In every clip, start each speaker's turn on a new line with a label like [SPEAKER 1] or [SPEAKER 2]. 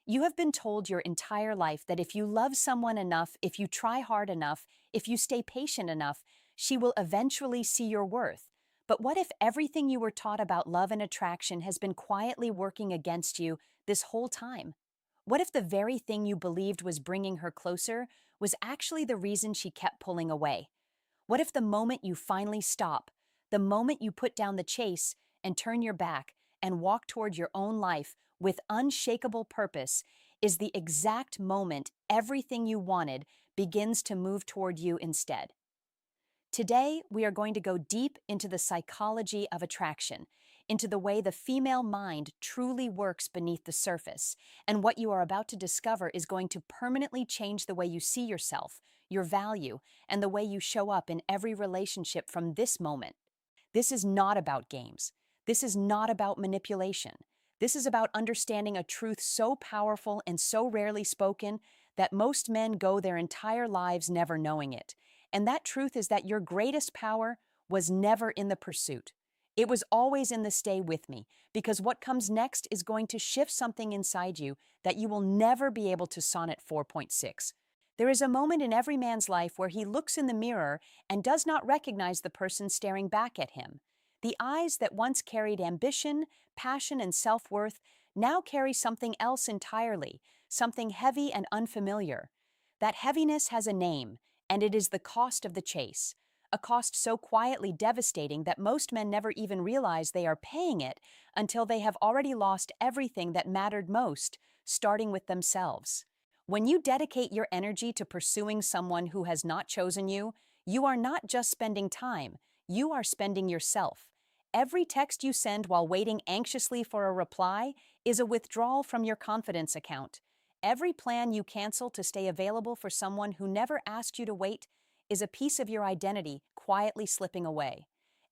[SPEAKER 1] You have been told your entire life that if you love someone enough, if you try hard enough, if you stay patient enough, she will eventually see your worth. But what if everything you were taught about love and attraction has been quietly working against you this whole time? What if the very thing you believed was bringing her closer was actually the reason she kept pulling away? What if the moment you finally stop, the moment you put down the chase and turn your back and walk toward your own life with unshakable purpose, is the exact moment everything you wanted begins to move toward you instead? Today, we are going to go deep into the psychology of attraction, into the way the female mind truly works beneath the surface, and what you are about to discover is going to permanently change the way you see yourself, your value, and the way you show up in every relationship from this moment. This is not about games. This is not about manipulation. This is about understanding a truth so powerful and so rarely spoken that most men go their entire lives never knowing it. And that truth is that your greatest power was never in the pursuit. It was always in the stay with me, because what comes next is going to shift something inside you that you will never be able to sonnet 4.6. There is a moment in every man's life where he looks in the mirror and does not recognize the person staring back at him. The eyes that once carried ambition, passion, and self-worth now carry something else entirely, something heavy and unfamiliar. That heaviness has a name, and it is the cost of the chase. A cost so quietly devastating that most men never even realize they are paying it until they have already lost everything that mattered most, starting with themselves. When you dedicate your energy to pursuing someone who has not chosen you, you are not just spending time, you are spending yourself. Every text you send while waiting anxiously for a reply is a withdrawal from your confidence account. Every plan you cancel to stay available for someone who never asked you to wait is a piece of your identity quietly slipping away.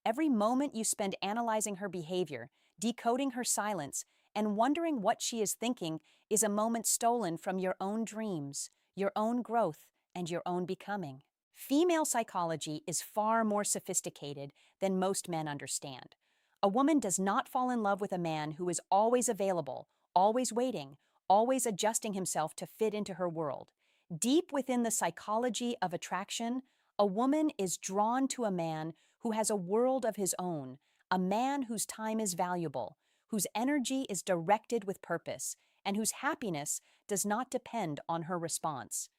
[SPEAKER 1] Every moment you spend analyzing her behavior, decoding her silence, and wondering what she is thinking is a moment stolen from your own dreams, your own growth, and your own becoming. Female psychology is far more sophisticated than most men understand. A woman does not fall in love with a man who is always available, always waiting, always adjusting himself to fit into her world. Deep within the psychology of attraction, a woman is drawn to a man who has a world of his own, a man whose time is valuable, whose energy is directed with purpose, and whose happiness does not depend on her response.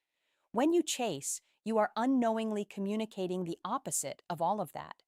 [SPEAKER 1] When you chase, you are unknowingly communicating the opposite of all of that.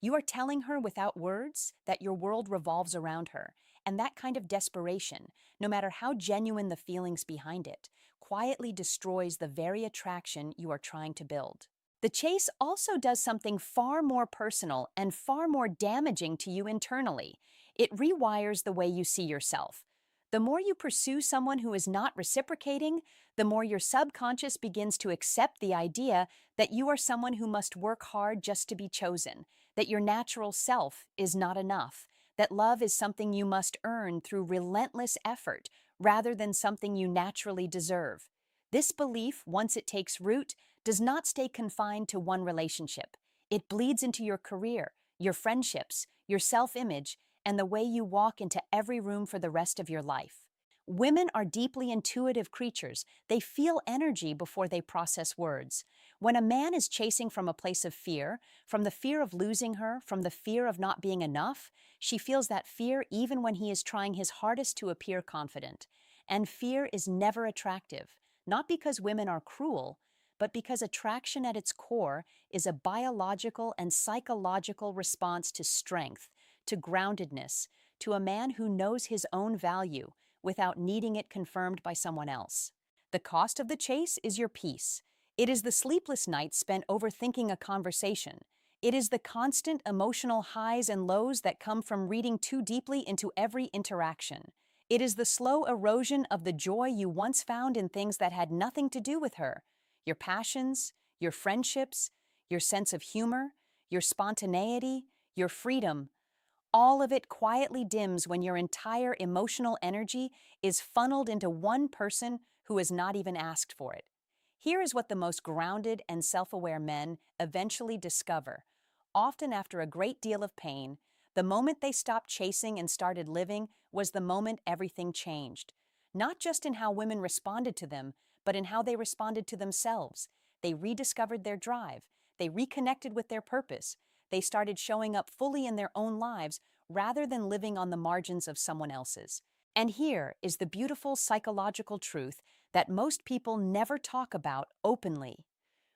[SPEAKER 1] You are telling her without words that your world revolves around her, and that kind of desperation, no matter how genuine the feelings behind it, quietly destroys the very attraction you are trying to build. The chase also does something far more personal and far more damaging to you internally. It rewires the way you see yourself. The more you pursue someone who is not reciprocating, the more your subconscious begins to accept the idea that you are someone who must work hard just to be chosen, that your natural self is not enough, that love is something you must earn through relentless effort rather than something you naturally deserve. This belief, once it takes root, does not stay confined to one relationship. It bleeds into your career, your friendships, your self-image, and the way you walk into every room for the rest of your life. Women are deeply intuitive creatures. They feel energy before they process words. When a man is chasing from a place of fear, from the fear of losing her, from the fear of not being enough, she feels that fear even when he is trying his hardest to appear confident. And fear is never attractive, not because women are cruel, but because attraction at its core is a biological and psychological response to strength, to groundedness, to a man who knows his own value without needing it confirmed by someone else. The cost of the chase is your peace. It is the sleepless nights spent overthinking a conversation. It is the constant emotional highs and lows that come from reading too deeply into every interaction. It is the slow erosion of the joy you once found in things that had nothing to do with her. Your passions, your friendships, your sense of humor, your spontaneity, your freedom. All of it quietly dims when your entire emotional energy is funneled into one person who has not even asked for it. Here is what the most grounded and self-aware men eventually discover. Often after a great deal of pain, the moment they stopped chasing and started living was the moment everything changed. not just in how women responded to them, but in how they responded to themselves. They rediscovered their drive. They reconnected with their purpose. They started showing up fully in their own lives rather than living on the margins of someone else's. And here is the beautiful psychological truth that most people never talk about openly.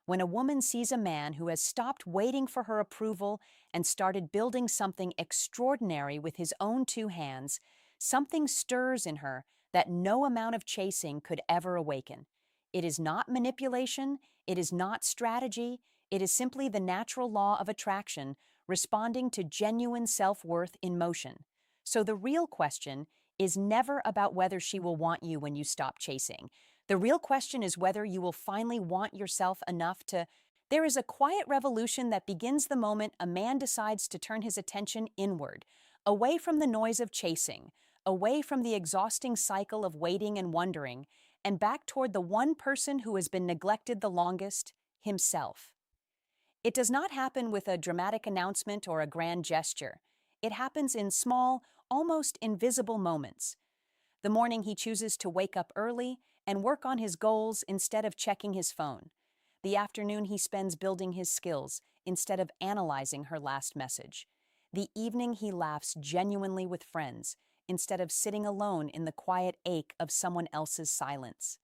[SPEAKER 1] When a woman sees a man who has stopped waiting for her approval and started building something extraordinary with his own two hands, something stirs in her that no amount of chasing could ever awaken. It is not manipulation, it is not strategy, it is simply the natural law of attraction responding to genuine self-worth in motion. So the real question is never about whether she will want you when you stop chasing. The real question is whether you will finally want yourself enough to. There is a quiet revolution that begins the moment a man decides to turn his attention inward, away from the noise of chasing, away from the exhausting cycle of waiting and wondering, and back toward the one person who has been neglected the longest, himself. It does not happen with a dramatic announcement or a grand gesture. It happens in small, almost invisible moments. The morning he chooses to wake up early and work on his goals instead of checking his phone. The afternoon he spends building his skills instead of analyzing her last message. The evening he laughs genuinely with friends instead of sitting alone in the quiet ache of someone else's silence.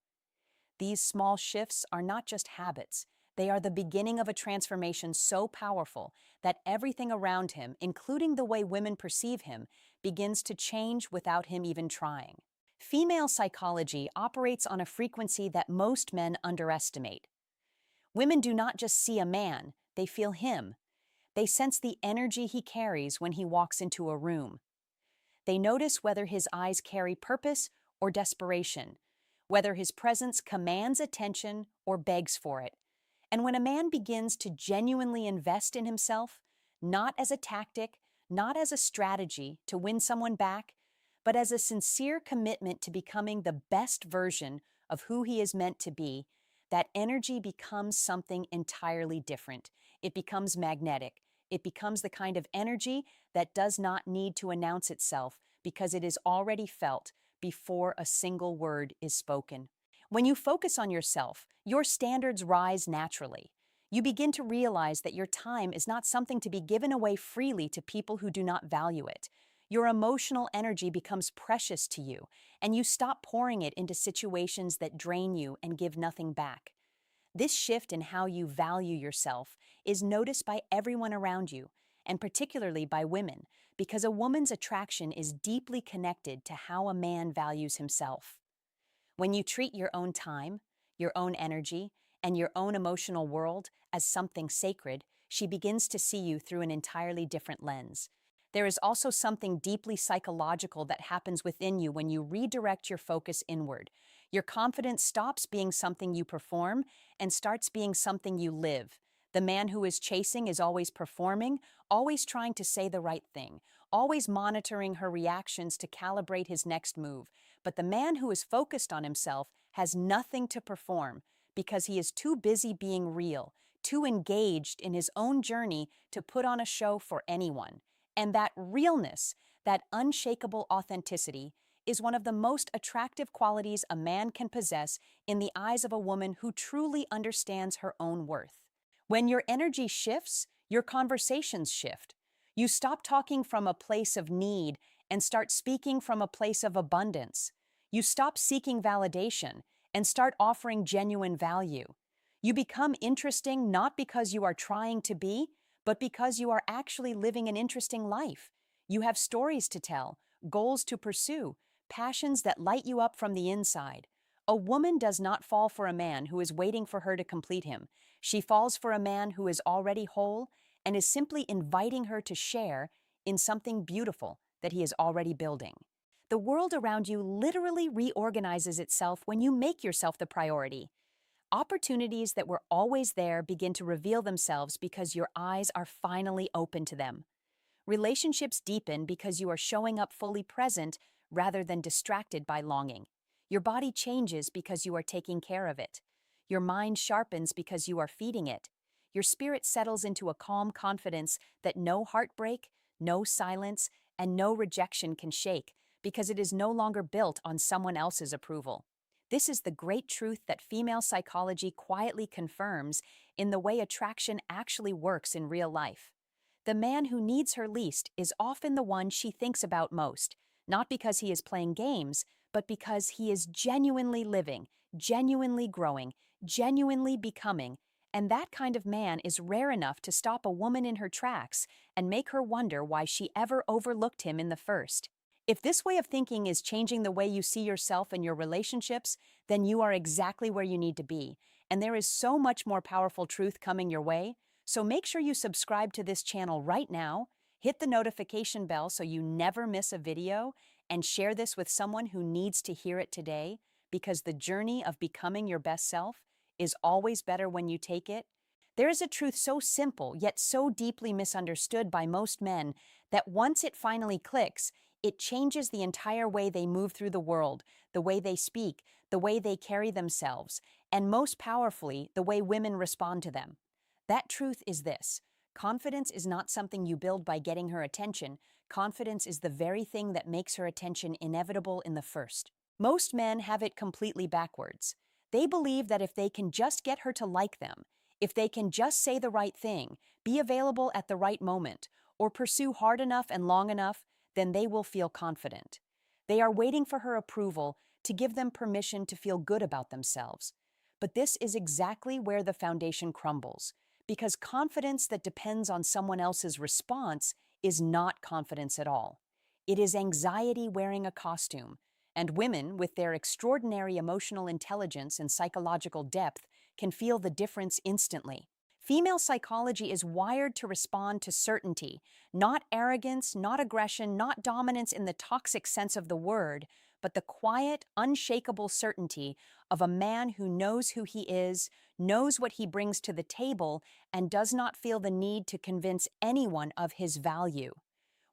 [SPEAKER 1] These small shifts are not just habits. They are the beginning of a transformation so powerful that everything around him, including the way women perceive him, begins to change without him even trying. Female psychology operates on a frequency that most men underestimate. Women do not just see a man, they feel him. They sense the energy he carries when he walks into a room. They notice whether his eyes carry purpose or desperation, whether his presence commands attention or begs for it. And when a man begins to genuinely invest in himself, not as a tactic, not as a strategy to win someone back, but as a sincere commitment to becoming the best version of who he is meant to be, that energy becomes something entirely different. It becomes magnetic. It becomes the kind of energy that does not need to announce itself because it is already felt before a single word is spoken. When you focus on yourself, your standards rise naturally. You begin to realize that your time is not something to be given away freely to people who do not value it. Your emotional energy becomes precious to you, and you stop pouring it into situations that drain you and give nothing back. This shift in how you value yourself is noticed by everyone around you, and particularly by women, because a woman's attraction is deeply connected to how a man values himself. When you treat your own time, your own energy, and your own emotional world as something sacred, she begins to see you through an entirely different lens. There is also something deeply psychological that happens within you when you redirect your focus inward. Your confidence stops being something you perform and starts being something you live. The man who is chasing is always performing, always trying to say the right thing, always monitoring her reactions to calibrate his next move. But the man who is focused on himself has nothing to perform because he is too busy being real, too engaged in his own journey to put on a show for anyone. And that realness, that unshakable authenticity, is one of the most attractive qualities a man can possess in the eyes of a woman who truly understands her own worth. When your energy shifts, your conversations shift. You stop talking from a place of need and start speaking from a place of abundance. You stop seeking validation and start offering genuine value. You become interesting not because you are trying to be, but because you are actually living an interesting life. You have stories to tell, goals to pursue, passions that light you up from the inside. A woman does not fall for a man who is waiting for her to complete him. She falls for a man who is already whole and is simply inviting her to share in something beautiful that he is already building. The world around you literally reorganizes itself when you make yourself the priority. Opportunities that were always there begin to reveal themselves because your eyes are finally open to them. Relationships deepen because you are showing up fully present rather than distracted by longing. Your body changes because you are taking care of it. Your mind sharpens because you are feeding it. Your spirit settles into a calm confidence that no heartbreak, no silence, and no rejection can shake because it is no longer built on someone else's approval. This is the great truth that female psychology quietly confirms in the way attraction actually works in real life. The man who needs her least is often the one she thinks about most, not because he is playing games, but because he is genuinely living, genuinely growing, genuinely becoming, and that kind of man is rare enough to stop a woman in her tracks and make her wonder why she ever overlooked him in the first. If this way of thinking is changing the way you see yourself and your relationships, then you are exactly where you need to be, and there is so much more powerful truth coming your way. So make sure you subscribe to this channel right now, hit the notification bell so you never miss a video, and share this with someone who needs to hear it today, because the journey of becoming your best self is always better when you take it. There is a truth so simple yet so deeply misunderstood by most men that once it finally clicks, it changes the entire way they move through the world, the way they speak, the way they carry themselves, and most powerfully, the way women respond to them. That truth is this: confidence is not something you build by getting her attention. Confidence is the very thing that makes her attention inevitable in the first. Most men have it completely backwards. They believe that if they can just get her to like them, if they can just say the right thing, be available at the right moment, or pursue hard enough and long enough, then they will feel confident. They are waiting for her approval to give them permission to feel good about themselves. But this is exactly where the foundation crumbles, because confidence that depends on someone else's response is not confidence at all. It is anxiety wearing a costume, and women, with their extraordinary emotional intelligence and psychological depth, can feel the difference instantly. Female psychology is wired to respond to certainty, not arrogance, not aggression, not dominance in the toxic sense of the word, but the quiet, unshakable certainty of a man who knows who he is, knows what he brings to the table, and does not feel the need to convince anyone of his value.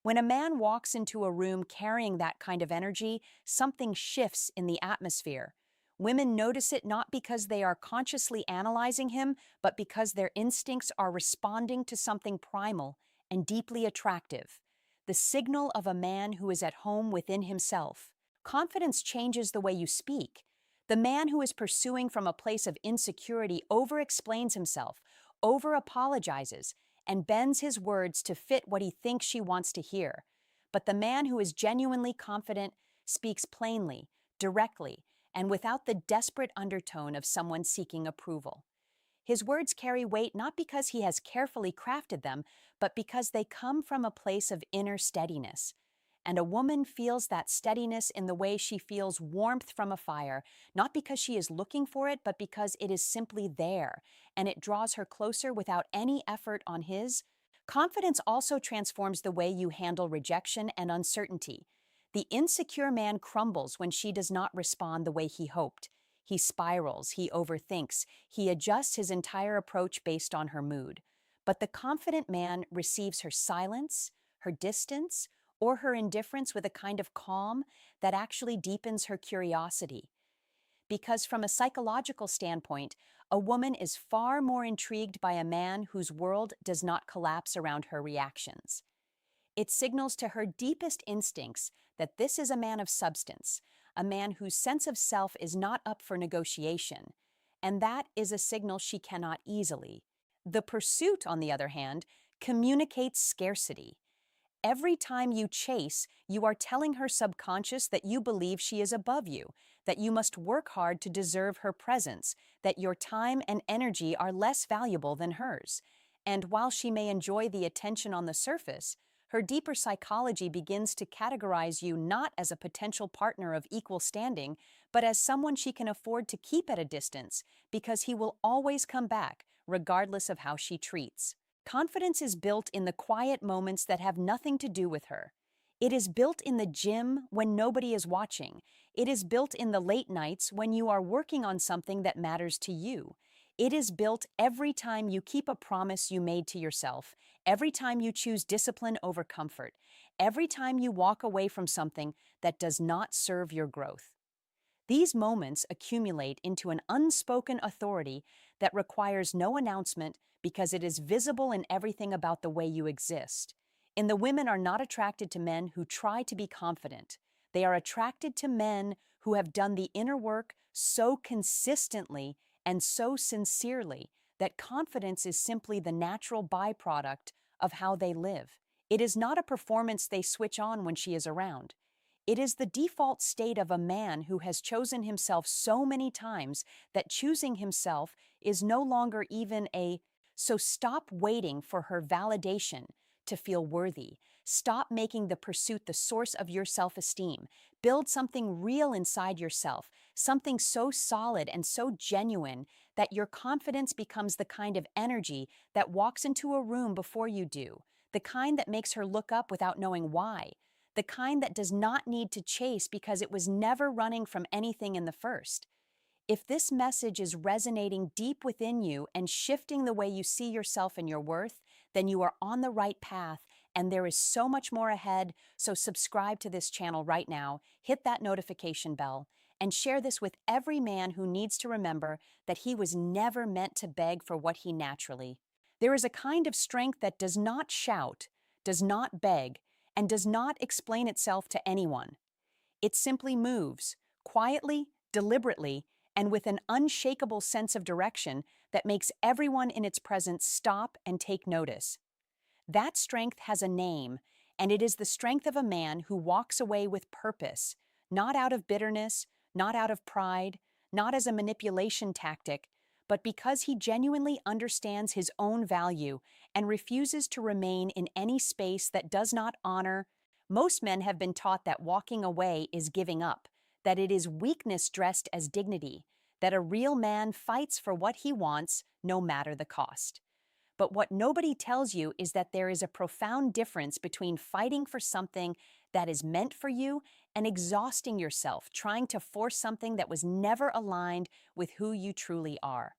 [SPEAKER 1] When a man walks into a room carrying that kind of energy, something shifts in the atmosphere. Women notice it not because they are consciously analyzing him, but because their instincts are responding to something primal and deeply attractive, the signal of a man who is at home within himself. Confidence changes the way you speak. The man who is pursuing from a place of insecurity over-explains himself, over-apologizes, and bends his words to fit what he thinks she wants to hear. But the man who is genuinely confident speaks plainly, directly, and without the desperate undertone of someone seeking approval. His words carry weight not because he has carefully crafted them, but because they come from a place of inner steadiness. And a woman feels that steadiness in the way she feels warmth from a fire, not because she is looking for it, but because it is simply there, and it draws her closer without any effort on his. Confidence also transforms the way you handle rejection and uncertainty. The insecure man crumbles when she does not respond the way he hoped. He spirals, he overthinks, he adjusts his entire approach based on her mood. But the confident man receives her silence, her distance, or her indifference with a kind of calm that actually deepens her curiosity. Because from a psychological standpoint, a woman is far more intrigued by a man whose world does not collapse around her reactions. It signals to her deepest instincts that this is a man of substance, a man whose sense of self is not up for negotiation, and that is a signal she cannot easily. The pursuit, on the other hand, communicates scarcity. Every time you chase, you are telling her subconscious that you believe she is above you, that you must work hard to deserve her presence, that your time and energy are less valuable than hers. And while she may enjoy the attention on the surface, her deeper psychology begins to categorize you not as a potential partner of equal standing, but as someone she can afford to keep at a distance, because he will always come back, regardless of how she treats. Confidence is built in the quiet moments that have nothing to do with her. It is built in the gym when nobody is watching. It is built in the late nights when you are working on something that matters to you. It is built every time you keep a promise you made to yourself, every time you choose discipline over comfort, every time you walk away from something that does not serve your growth. These moments accumulate into an unspoken authority that requires no announcement because it is visible in everything about the way you exist. And the women are not attracted to men who try to be confident. They are attracted to men who have done the inner work so consistently and so sincerely that confidence is simply the natural byproduct of how they live. It is not a performance they switch on when she is around. It is the default state of a man who has chosen himself so many times that choosing himself is no longer even a so stop waiting for her validation to feel worthy. Stop making the pursuit the source of your self-esteem. Build something real inside yourself, something so solid and so genuine that your confidence becomes the kind of energy that walks into a room before you do, the kind that makes her look up without knowing why, the kind that does not need to chase because it was never running from anything in the first. If this message is resonating deep within you and shifting the way you see yourself and your worth, then you are on the right path and there is so much more ahead. So subscribe to this channel right now, hit that notification bell, and share this with every man who needs to remember that he was never meant to beg for what he naturally. There is a kind of strength that does not shout, does not beg, and does not explain itself to anyone. It simply moves, quietly, deliberately, and with an unshakable sense of direction that makes everyone in its presence stop and take notice. That strength has a name, and it is the strength of a man who walks away with purpose, not out of bitterness, not out of pride, not as a manipulation tactic, but because he genuinely understands his own value and refuses to remain in any space that does not honor. Most men have been taught that walking away is giving up, that it is weakness dressed as dignity, that a real man fights for what he wants no matter the cost. But what nobody tells you is that there is a profound difference between fighting for something that is meant for you and exhausting yourself trying to force something that was never aligned with who you truly are.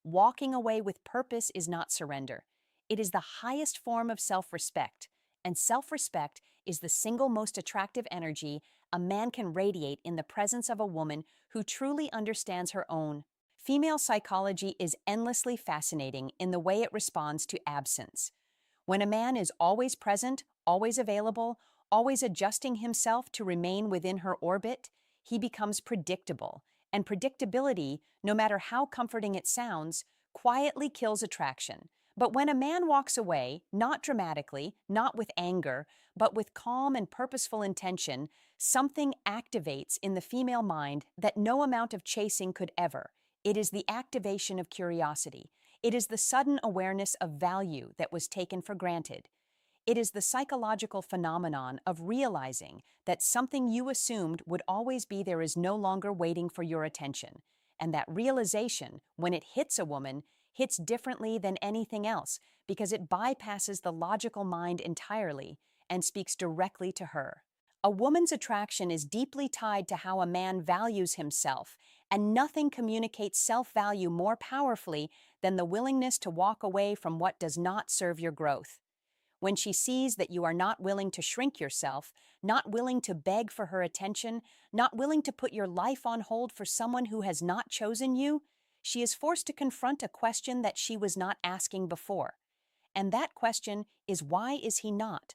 [SPEAKER 1] Walking away with purpose is not surrender. It is the highest form of self-respect, and self-respect is the single most attractive energy a man can radiate in the presence of a woman who truly understands her own. Female psychology is endlessly fascinating in the way it responds to absence. When a man is always present, always available, always adjusting himself to remain within her orbit, he becomes predictable. And predictability, no matter how comforting it sounds, quietly kills attraction. But when a man walks away, not dramatically, not with anger, but with calm and purposeful intention, something activates in the female mind that no amount of chasing could ever. It is the activation of curiosity. It is the sudden awareness of value that was taken for granted. It is the psychological phenomenon of realizing that something you assumed would always be there is no longer waiting for your attention. And that realization, when it hits a woman, hits differently than anything else because it bypasses the logical mind entirely and speaks directly to her. A woman's attraction is deeply tied to how a man values himself, and nothing communicates self-value more powerfully than the willingness to walk away from what does not serve your growth. When she sees that you are not willing to shrink yourself, not willing to beg for her attention, not willing to put your life on hold for someone who has not chosen you, she is forced to confront a question that she was not asking before. And that question is, why is he not?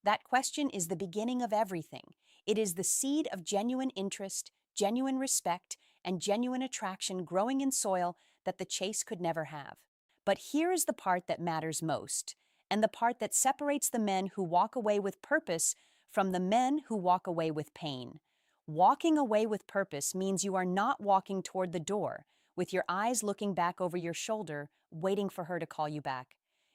[SPEAKER 1] That question is the beginning of everything. It is the seed of genuine interest, genuine respect, and genuine attraction growing in soil that the chase could never have. But here is the part that matters most, and the part that separates the men who walk away with purpose from the men who walk away with pain. Walking away with purpose means you are not walking toward the door, with your eyes looking back over your shoulder, waiting for her to call you back.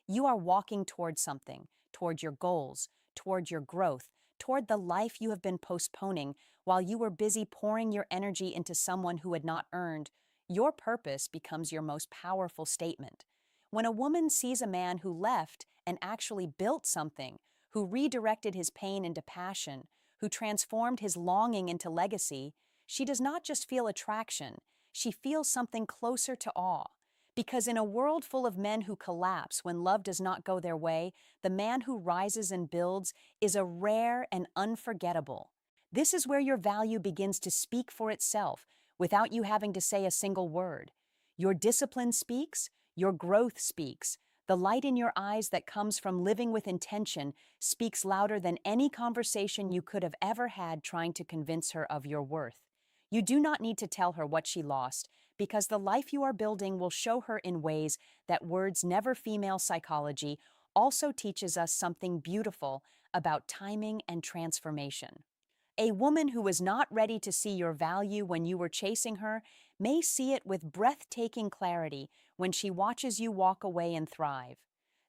[SPEAKER 1] You are walking toward something, toward your goals, toward your growth, toward the life you have been postponing while you were busy pouring your energy into someone who had not earned. Your purpose becomes your most powerful statement. When a woman sees a man who left and actually built something, who redirected his pain into passion, who transformed his longing into legacy, she does not just feel attraction, she feels something closer to awe. Because in a world full of men who collapse when love does not go their way, the man who rises and builds is a rare and unforgettable. This is where your value begins to speak for itself without you having to say a single word. Your discipline speaks, your growth speaks, The light in your eyes that comes from living with intention speaks louder than any conversation you could have ever had trying to convince her of your worth. You do not need to tell her what she lost, because the life you are building will show her in ways that words never. Female psychology also teaches us something beautiful about timing and transformation. A woman who was not ready to see your value when you were chasing her may see it with breathtaking clarity when she watches you walk away and thrive.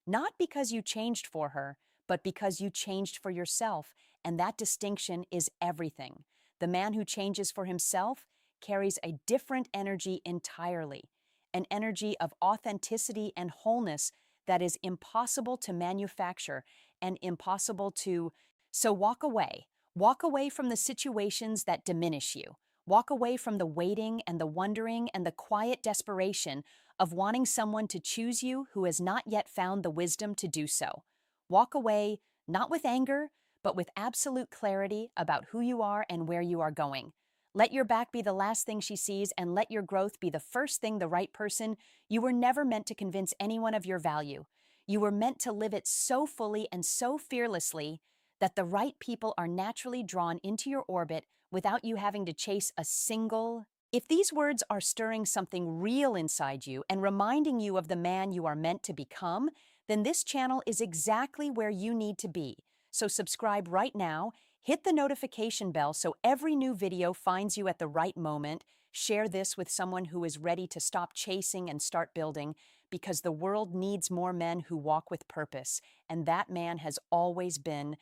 [SPEAKER 1] Not because you changed for her, but because you changed for yourself, and that distinction is everything. The man who changes for himself carries a different energy entirely, an energy of authenticity and wholeness that is impossible to manufacture and impossible to. So walk away. Walk away from the situations that diminish you. Walk away from the waiting and the wondering and the quiet desperation of wanting someone to choose you who has not yet found the wisdom to do so. Walk away, not with anger, but with absolute clarity about who you are and where you are going. Let your back be the last thing she sees, and let your growth be the first thing. The right person. You were never meant to convince anyone of your value. You were meant to live it so fully and so fearlessly that the right people are naturally drawn into your orbit without you having to chase a single. If these words are stirring something real inside you and reminding you of the man you are meant to become, then this channel is exactly where you need to be. So subscribe right now, hit the notification bell so every new video finds you at the right moment. Share this with someone who is ready to stop chasing and start building, because the world needs more men who walk with purpose, and that man has always been